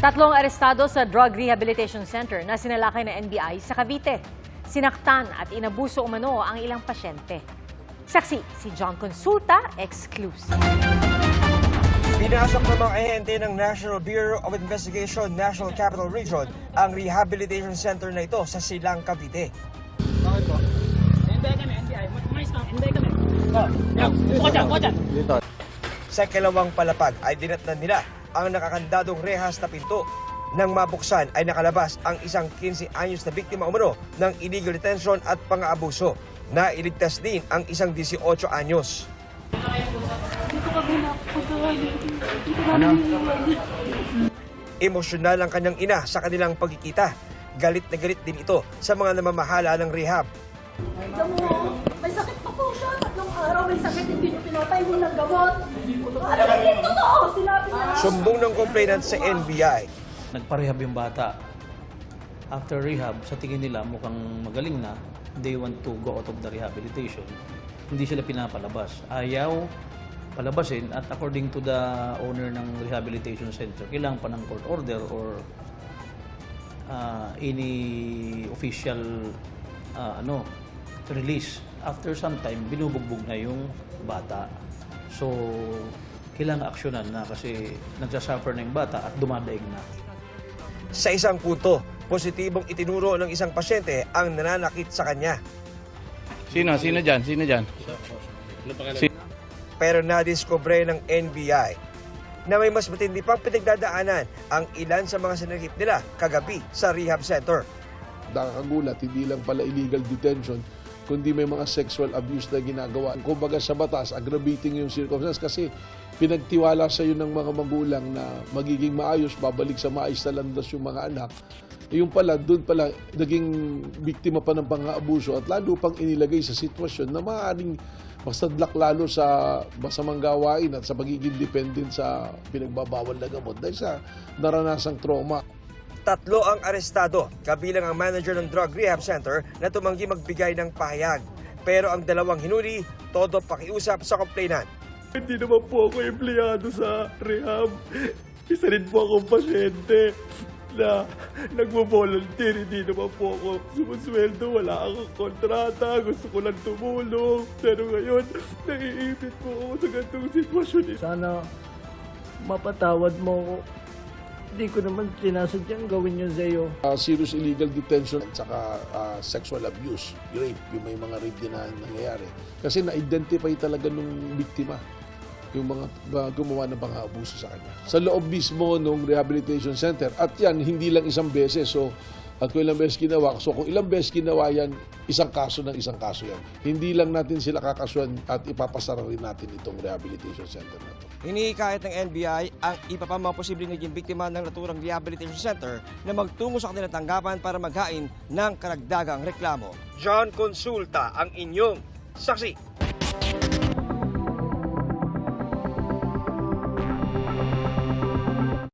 Tatlong arestado sa Drug Rehabilitation Center na sinalakay ng NBI sa Cavite. Sinaktan at inabuso umano ang ilang pasyente. Saksi si John Consulta, exclusive. Pinasok ng mga ahente ng National Bureau of Investigation National Capital Region ang rehabilitation center na ito sa Silang, Cavite. Bakit po? NBI kami, NBI. Mais na, NBI kami. Buka dyan. Sa kalawang palapag ay dinatnan nila ang nakakandadong rehas na pinto. Nang mabuksan ay nakalabas ang isang 15 anyos na biktima umano ng illegal detention at pang-aabuso. Nailigtas din ang isang 18 anyos. Emosyonal ang kanyang ina sa kanilang pagkikita. Galit na galit din ito sa mga namamahala ng rehab. May sakit pa po siya. Tatlong araw may sakit, hindi niyo pinatay mo ng gamot. Ano ba hindi totoo? Sinabi niya. Sumbong ng complainant sa NBI. Nagparehab yung bata. After rehab, sa tingin nila mukhang magaling na, they want to go out of the rehabilitation. Hindi sila pinapalabas. Ayaw palabasin at according to the owner ng rehabilitation center, kailangan pa ng court order or any official release. After some time, binubugbog na yung bata. So, kailangan aksyonan na kasi nagsasuffer na yung bata at dumadaig na. Sa isang punto, positibong itinuro ng isang pasyente ang nananakit sa kanya. Sino dyan? Pero nadiskubre ng NBI na may mas matindi pang pinagdadaanan ang ilan sa mga sinakit nila kagabi sa rehab center. Nakakagulat, hindi lang pala illegal detention, kundi may mga sexual abuse na ginagawa. Kumbaga sa batas, aggravating yung circumstance kasi pinagtiwala sa iyo ng mga magulang na magiging maayos, babalik sa maayos na landas yung mga anak. Yung pala, doon pala, naging biktima pa ng pang-aabuso at lalo pang inilagay sa sitwasyon na maaaring masadlak lalo sa masamang gawain at sa pagiging dependent sa pinagbabawal na gamot dahil sa naranasang trauma. Tatlo ang arestado, kabilang ang manager ng Drug Rehab Center na tumanggi magbigay ng pahayag. Pero ang dalawang hinuli, todo pakiusap sa complainant. Hindi naman po ako empleyado sa rehab. Isa rin po akong pasyente na nagvo-volunteer. Hindi naman po ako sumusweldo. Wala akong kontrata. Gusto ko lang tumulong. Pero ngayon, naiipit po ako sa ganitong sitwasyon. Sana mapatawad mo ko. Hindi ko naman sinasadyang gawin yun sa'yo. Serious illegal detention at saka sexual abuse, rape, yung may mga rape din na nangyayari. Kasi na-identify talaga nung biktima, yung mga gumawa ng pang-aabuso sa kanya. Sa loob mismo ng rehabilitation center, at yan, hindi lang isang beses. So, at kung ilang beses ginawa, so kung ilang beses ginawa yan, isang kaso ng isang kaso yan. Hindi lang natin sila kakasuhan at ipapasara rin natin itong rehabilitation center na ito. Hinihikayat ng NBI ang iba pa mga posibleng naging biktima ng naturang rehabilitation center na magtungo sa kanilang tanggapan para maghain ng karagdagang reklamo. John Consulta ang inyong saksi.